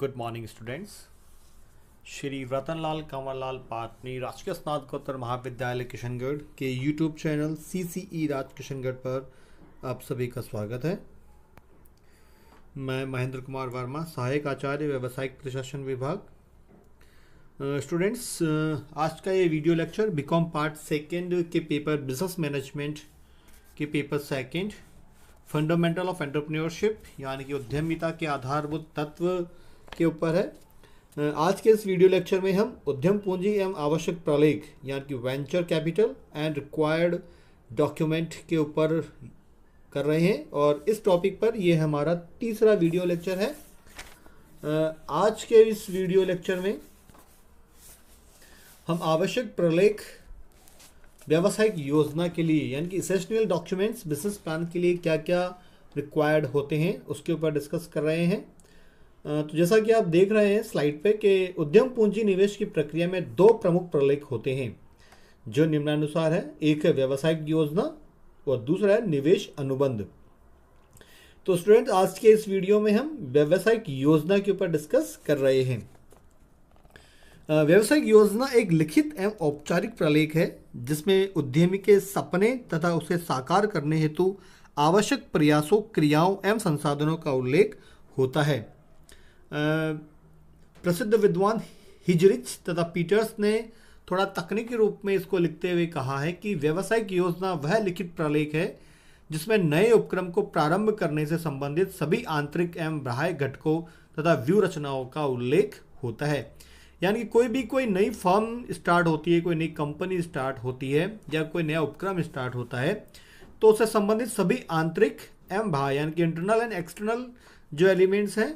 Good morning students. Shri Ratanlal Kanwarlal Patni राजकीय स्नातकोत्तर महाविद्यालय किशनगढ़ के YouTube channel CCE Raj Kishangarh पर आप सभी का स्वागत है। मैं महेंद्र कुमार वर्मा, सहायक आचार्य व्यावसायिक प्रशासन विभाग। स्टूडेंट्स, आज का ये video lecture BCom part second के पेपर बिजनेस मैनेजमेंट के paper second fundamental of entrepreneurship यानी कि उद्यमिता के आधारभूत तत्व के ऊपर है। आज के इस वीडियो लेक्चर में हम उद्यम पूंजी एवं आवश्यक प्रलेख यानी कि venture capital and required document के ऊपर कर रहे हैं और इस टॉपिक पर यह हमारा तीसरा वीडियो लेक्चर है। आज के इस वीडियो लेक्चर में हम आवश्यक प्रलेख व्यावसायिक योजना के लिए यानी कि एसेंशियल डॉक्यूमेंट्स बिजनेस प्लान के लिए क्या क्या रिक्वायर्ड होते हैं उसके ऊपर डिस्कस कर रहे हैं। तो जैसा कि आप देख रहे हैं स्लाइड पे कि उद्यम पूंजी निवेश की प्रक्रिया में दो प्रमुख प्रलेख होते हैं जो निम्नानुसार है। एक है व्यावसायिक योजना और दूसरा है निवेश अनुबंध। तो स्टूडेंट, आज के इस वीडियो में हम व्यावसायिक योजना के ऊपर डिस्कस कर रहे हैं। व्यावसायिक योजना एक लिखित एवं औपचारिक प्रलेख है जिसमें उद्यमी के सपने तथा उसे साकार करने हेतु आवश्यक प्रयासों, क्रियाओं एवं संसाधनों का उल्लेख होता है। प्रसिद्ध विद्वान हिजरिच तथा पीटर्स ने थोड़ा तकनीकी रूप में इसको लिखते हुए कहा है कि व्यावसायिक योजना वह लिखित प्रलेख है जिसमें नए उपक्रम को प्रारंभ करने से संबंधित सभी आंतरिक एवं बाह्य घटकों तथा व्यू रचनाओं का उल्लेख होता है। यानी कोई नई फर्म स्टार्ट होती है, कोई नई कंपनी स्टार्ट होती है या कोई नया उपक्रम स्टार्ट होता है तो उससे संबंधित सभी आंतरिक एवं बाह्य यानी कि इंटरनल एंड एक्सटर्नल जो एलिमेंट्स हैं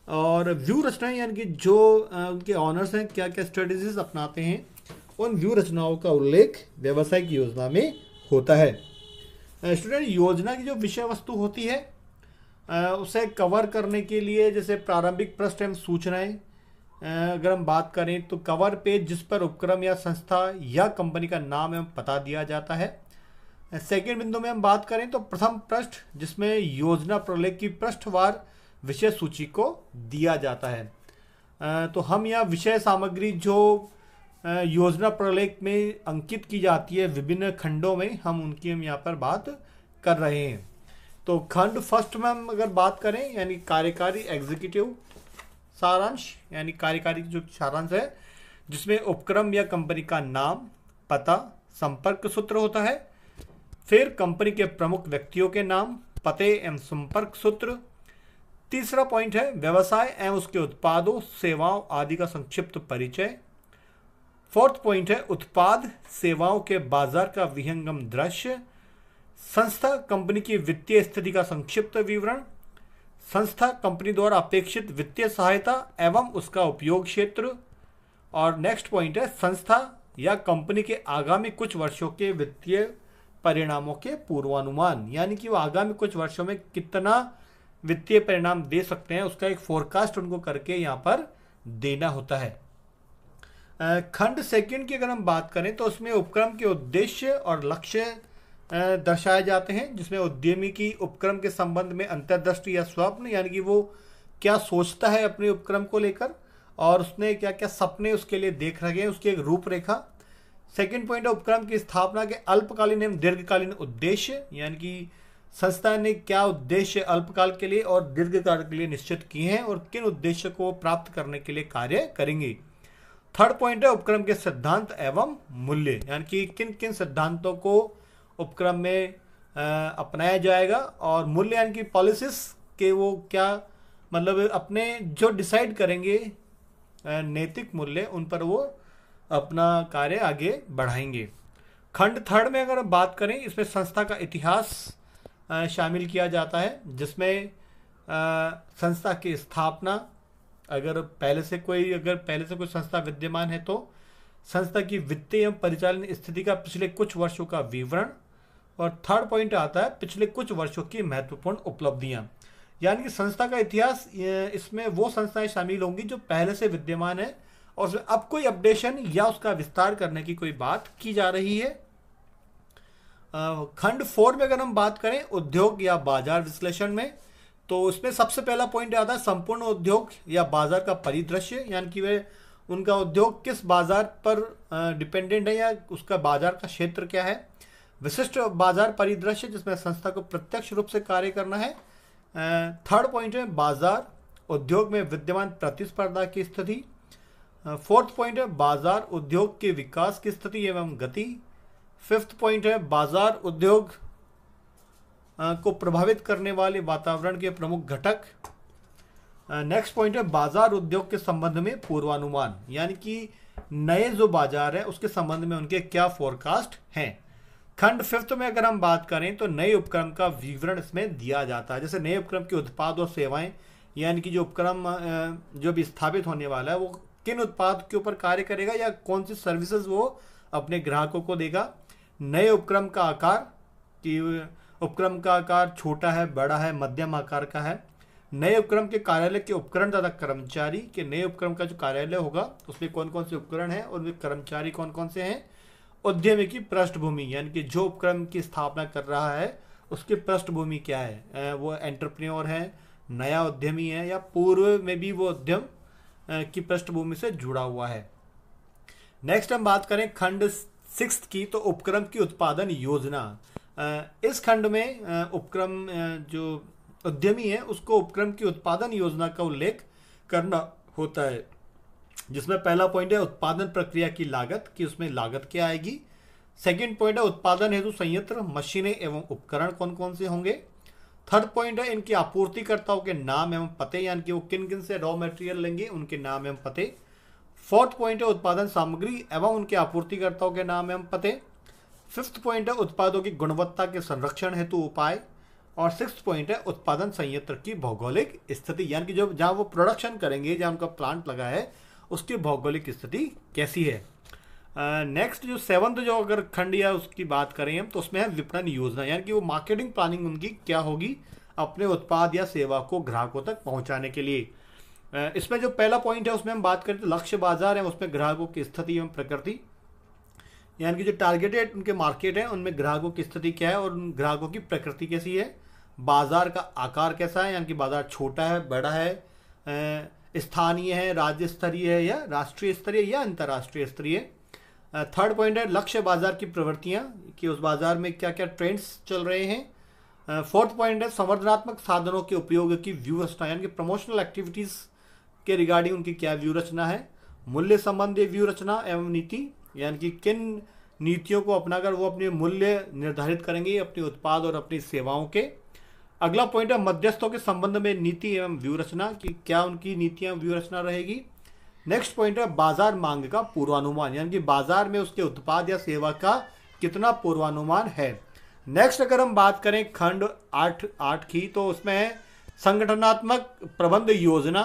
और व्यू रचनाएं यानी कि जो उनके ऑनर्स हैं क्या क्या स्ट्रेटेजीज अपनाते हैं उन व्यू रचनाओं का उल्लेख व्यावसायिक योजना में होता है। स्टूडेंट, योजना की जो विषय वस्तु होती है उसे कवर करने के लिए जैसे प्रारंभिक पृष्ठ एवं सूचनाएं अगर हम बात करें तो कवर पेज जिस पर उपक्रम या संस्था या कंपनी का नाम एवं पता दिया जाता है। सेकेंड बिंदु में हम बात करें तो प्रथम पृष्ठ जिसमें योजना प्रलेख की पृष्ठवार विषय सूची को दिया जाता है। तो हम यहाँ विषय सामग्री जो योजना प्रलेख में अंकित की जाती है विभिन्न खंडों में हम यहाँ पर बात कर रहे हैं। तो खंड फर्स्ट में हम अगर बात करें यानी कार्यकारी एग्जीक्यूटिव सारांश यानी कार्यकारी जो सारांश है जिसमें उपक्रम या कंपनी का नाम, पता, संपर्क सूत्र होता है। फिर कंपनी के प्रमुख व्यक्तियों के नाम, पते एवं संपर्क सूत्र। तीसरा पॉइंट है व्यवसाय एवं उसके उत्पादों, सेवाओं आदि का संक्षिप्त परिचय। फोर्थ पॉइंट है उत्पाद सेवाओं के बाजार का विहंगम दृश्य। संस्था कंपनी की वित्तीय स्थिति का संक्षिप्त विवरण। संस्था कंपनी द्वारा अपेक्षित वित्तीय सहायता एवं उसका उपयोग क्षेत्र। और नेक्स्ट पॉइंट है संस्था या कंपनी के आगामी कुछ वर्षों के वित्तीय परिणामों के पूर्वानुमान यानी कि वो आगामी कुछ वर्षों में कितना वित्तीय परिणाम दे सकते हैं उसका एक फोरकास्ट उनको करके यहाँ पर देना होता है। खंड सेकंड की अगर हम बात करें तो उसमें उपक्रम के उद्देश्य और लक्ष्य दर्शाए जाते हैं जिसमें उद्यमी की उपक्रम के संबंध में अंतर्दृष्टि या स्वप्न यानी कि वो क्या सोचता है अपने उपक्रम को लेकर और उसने क्या क्या सपने उसके लिए देख रखे हैं उसकी एक रूपरेखा। सेकंड पॉइंट है उपक्रम की स्थापना के अल्पकालीन एवं दीर्घकालीन उद्देश्य यानी कि संस्था ने क्या उद्देश्य अल्पकाल के लिए और दीर्घकाल के लिए निश्चित किए हैं और किन उद्देश्य को प्राप्त करने के लिए कार्य करेंगे। थर्ड पॉइंट है उपक्रम के सिद्धांत एवं मूल्य यानी कि किन किन सिद्धांतों को उपक्रम में अपनाया जाएगा और मूल्य यानी कि पॉलिसीज के वो क्या मतलब अपने जो डिसाइड करेंगे नैतिक मूल्य उन पर वो अपना कार्य आगे बढ़ाएंगे। खंड थर्ड में अगर बात करें इसमें संस्था का इतिहास शामिल किया जाता है जिसमें संस्था की स्थापना अगर पहले से कोई संस्था विद्यमान है तो संस्था की वित्तीय एवं परिचालन स्थिति का पिछले कुछ वर्षों का विवरण। और थर्ड पॉइंट आता है पिछले कुछ वर्षों की महत्वपूर्ण उपलब्धियां यानी कि संस्था का इतिहास। इसमें वो संस्थाएं शामिल होंगी जो पहले से विद्यमान है और अब कोई अपडेशन या उसका विस्तार करने की कोई बात की जा रही है। खंड 4 में अगर हम बात करें उद्योग या बाजार विश्लेषण में तो इसमें सबसे पहला पॉइंट आता है संपूर्ण उद्योग या बाजार का परिदृश्य, यानी कि वे उनका उद्योग किस बाजार पर डिपेंडेंट है या उसका बाजार का क्षेत्र क्या है। विशिष्ट बाजार परिदृश्य जिसमें संस्था को प्रत्यक्ष रूप से कार्य करना है। थर्ड पॉइंट है बाजार उद्योग में विद्यमान प्रतिस्पर्धा की स्थिति। फोर्थ पॉइंट है बाजार उद्योग के विकास की स्थिति एवं गति। फिफ्थ पॉइंट है बाजार उद्योग को प्रभावित करने वाले वातावरण के प्रमुख घटक। नेक्स्ट पॉइंट है बाजार उद्योग के संबंध में पूर्वानुमान, यानी कि नए जो बाजार है उसके संबंध में उनके क्या फोरकास्ट हैं। खंड फिफ्थ में अगर हम बात करें तो नए उपक्रम का विवरण इसमें दिया जाता है, जैसे नए उपक्रम के उत्पाद और सेवाएं, यानी कि जो उपक्रम जो भी स्थापित होने वाला है वो किन उत्पाद के ऊपर कार्य करेगा या कौन सी सर्विसेज वो अपने ग्राहकों को देगा। नए उपक्रम का आकार कि उपक्रम का आकार छोटा है, बड़ा है, मध्यम आकार का है। नए उपक्रम के कार्यालय के उपकरण तथा कर्मचारी के नए उपक्रम का जो कार्यालय होगा उसमें कौन कौन से उपकरण हैं और वे कर्मचारी कौन कौन से हैं। उद्यमी की पृष्ठभूमि, यानी कि जो उपक्रम की स्थापना कर रहा है उसकी पृष्ठभूमि क्या है, वो एंटरप्रेन्योर है, नया उद्यमी है या पूर्व में भी वो उद्यम की पृष्ठभूमि से जुड़ा हुआ है। नेक्स्ट हम बात करें खंड सिक्स्थ की, तो उपक्रम की उत्पादन योजना। इस खंड में उपक्रम जो उद्यमी है उसको उपक्रम की उत्पादन योजना का उल्लेख करना होता है, जिसमें पहला पॉइंट है उत्पादन प्रक्रिया की लागत कि उसमें लागत क्या आएगी। सेकंड पॉइंट है उत्पादन हेतु संयंत्र, मशीनें एवं उपकरण कौन कौन से होंगे। थर्ड पॉइंट है इनके आपूर्तिकर्ताओं के नाम एवं पते, यानी कि वो किन किन से रॉ मटेरियल लेंगे उनके नाम एवं पते। फोर्थ पॉइंट है उत्पादन सामग्री एवं उनके आपूर्तिकर्ताओं के नाम एवं पते। फिफ्थ पॉइंट है उत्पादों की गुणवत्ता के संरक्षण हेतु उपाय। और सिक्स्थ पॉइंट है उत्पादन संयंत्र की भौगोलिक स्थिति, यानी कि जब जहाँ वो प्रोडक्शन करेंगे, जहाँ उनका प्लांट लगा है उसकी भौगोलिक स्थिति कैसी है। नेक्स्ट जो सेवंथ जो अगर खंड या उसकी बात करें हम तो उसमें है विपणन योजना, यानी कि वो मार्केटिंग प्लानिंग उनकी क्या होगी अपने उत्पाद या सेवा को ग्राहकों तक पहुंचाने के लिए। इसमें जो पहला पॉइंट है उसमें हम बात करें तो लक्ष्य बाजार है, उसमें ग्राहकों की स्थिति एवं प्रकृति, यानी कि जो टारगेटेड उनके मार्केट है उनमें ग्राहकों की स्थिति क्या है और उन ग्राहकों की प्रकृति कैसी है। बाजार का आकार कैसा है, यानी कि बाजार छोटा है, बड़ा है, स्थानीय है, राज्य स्तरीय है या राष्ट्रीय स्तरीय या अंतर्राष्ट्रीय स्तरीय। थर्ड पॉइंट है लक्ष्य बाजार की प्रवृत्तियां कि उस बाजार में क्या क्या ट्रेंड्स चल रहे हैं। फोर्थ पॉइंट है संवर्धनात्मक साधनों के उपयोग की व्यू रचना, यानी कि प्रमोशनल एक्टिविटीज के रिगार्डिंग उनकी क्या व्यू रचना है। मूल्य संबंधी व्यू रचना एवं नीति, यानी कि किन नीतियों को अपनाकर वो अपने मूल्य निर्धारित करेंगे अपने उत्पाद और अपनी सेवाओं के। अगला पॉइंट है मध्यस्थों के संबंध में नीति एवं व्यू रचना कि क्या उनकी नीतियां व्यू रचना रहेगी। नेक्स्ट पॉइंट है बाजार मांग का पूर्वानुमान, यानी कि बाजार में उसके उत्पाद या सेवा का कितना पूर्वानुमान है। नेक्स्ट अगर हम बात करें खंड आठ की, तो उसमें है संगठनात्मक प्रबंध योजना।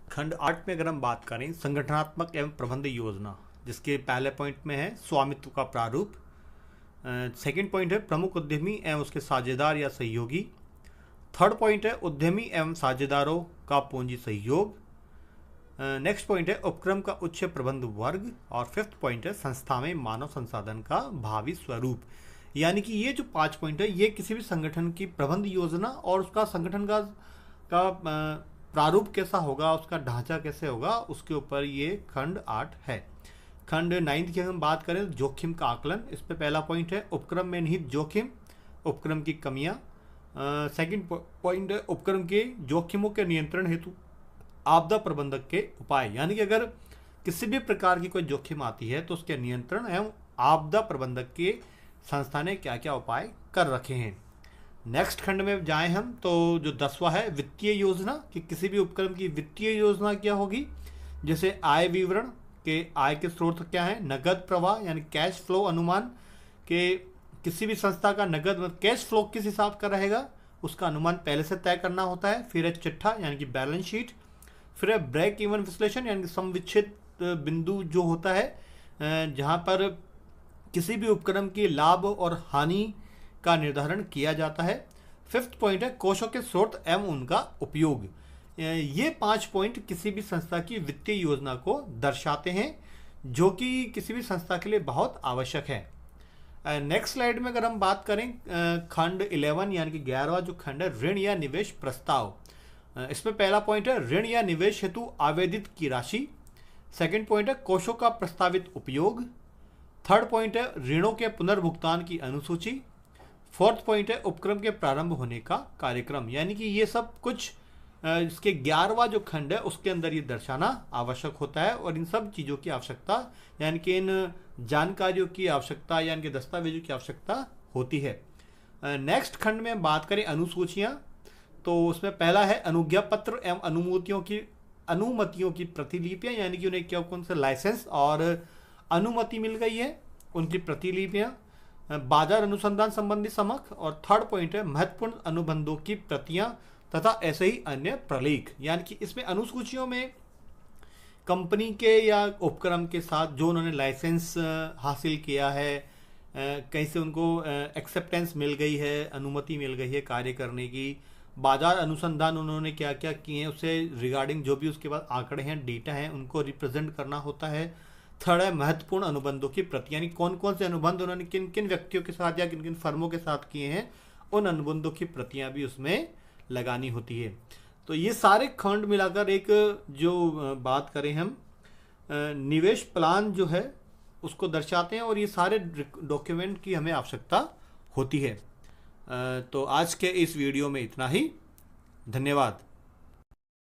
खंड 8 में अगर हम बात करें संगठनात्मक एवं प्रबंध योजना, जिसके पहले पॉइंट में है स्वामित्व का प्रारूप। सेकंड पॉइंट है प्रमुख उद्यमी एवं उसके साझेदार या सहयोगी। थर्ड पॉइंट है उद्यमी एवं साझेदारों का पूंजी सहयोग। नेक्स्ट पॉइंट है उपक्रम का उच्च प्रबंध वर्ग। और फिफ्थ पॉइंट है संस्था में मानव संसाधन का भावी स्वरूप, यानी कि ये जो 5 पॉइंट है ये किसी भी संगठन की प्रबंध योजना और उसका संगठन का प्रारूप कैसा होगा, उसका ढांचा कैसे होगा, उसके ऊपर ये खंड 8 है। खंड 9 की हम बात करें तो जोखिम का आकलन, इस पे पहला पॉइंट है उपक्रम में निहित जोखिम, उपक्रम की कमियां। सेकंड पॉइंट है उपक्रम के जोखिमों के नियंत्रण हेतु आपदा प्रबंधक के उपाय, यानी कि अगर किसी भी प्रकार की कोई जोखिम आती है तो उसके नियंत्रण एवं आपदा प्रबंधक के संस्था ने क्या क्या उपाय कर रखे हैं। नेक्स्ट खंड में जाएं हम तो जो 10वां है वित्तीय योजना कि किसी भी उपक्रम की वित्तीय योजना क्या होगी, जैसे आय विवरण के आय के स्रोत क्या है, नगद प्रवाह यानी कैश फ्लो अनुमान के किसी भी संस्था का नगद कैश फ्लो किस हिसाब का रहेगा उसका अनुमान पहले से तय करना होता है। फिर है चिट्ठा यानी कि बैलेंस शीट। फिर है ब्रेक इवन विश्लेषण यानी कि समविच्छेद बिंदु जो होता है जहाँ पर किसी भी उपक्रम की लाभ और हानि का निर्धारण किया जाता है। फिफ्थ पॉइंट है कोषों के स्रोत एवं उनका उपयोग। ये 5 पॉइंट किसी भी संस्था की वित्तीय योजना को दर्शाते हैं जो कि किसी भी संस्था के लिए बहुत आवश्यक है। नेक्स्ट स्लाइड में अगर हम बात करें खंड 11 यानी कि 11वां जो खंड है ऋण या निवेश प्रस्ताव, इसमें पहला पॉइंट है ऋण या निवेश हेतु आवेदित की राशि। सेकंड पॉइंट है कोषों का प्रस्तावित उपयोग। थर्ड पॉइंट है ऋणों के पुनर्भुगतान की अनुसूची। फोर्थ पॉइंट है उपक्रम के प्रारंभ होने का कार्यक्रम। यानी कि ये सब कुछ इसके 11वां जो खंड है उसके अंदर ये दर्शाना आवश्यक होता है, और इन सब चीज़ों की आवश्यकता यानी कि इन जानकारियों की आवश्यकता या इनके दस्तावेजों की आवश्यकता होती है। नेक्स्ट खंड में बात करें अनुसूचियाँ, तो उसमें पहला है अनुज्ञा पत्र एवं अनुमतियों की प्रतिलिपियाँ, यानी कि उन्हें क्या कौन सा लाइसेंस और अनुमति मिल गई है उनकी प्रतिलिपियाँ। बाजार अनुसंधान संबंधी समक, और थर्ड पॉइंट है महत्वपूर्ण अनुबंधों की प्रतियां तथा ऐसे ही अन्य प्रलेख। यानी कि इसमें अनुसूचियों में कंपनी के या उपक्रम के साथ जो उन्होंने लाइसेंस हासिल किया है, कहीं से उनको एक्सेप्टेंस मिल गई है, अनुमति मिल गई है कार्य करने की, बाजार अनुसंधान उन्होंने क्या क्या किए हैं उससे रिगार्डिंग जो भी उसके बाद आंकड़े हैं, डेटा हैं, उनको रिप्रेजेंट करना होता है। थर्ड है महत्वपूर्ण अनुबंधों की प्रति, यानी कौन कौन से अनुबंध उन्होंने किन किन व्यक्तियों के साथ या किन किन फर्मों के साथ किए हैं, उन अनुबंधों की प्रतियां भी उसमें लगानी होती है। तो ये सारे खंड मिलाकर एक जो बात करें हम निवेश प्लान जो है उसको दर्शाते हैं, और ये सारे डॉक्यूमेंट की हमें आवश्यकता होती है। तो आज के इस वीडियो में इतना ही। धन्यवाद।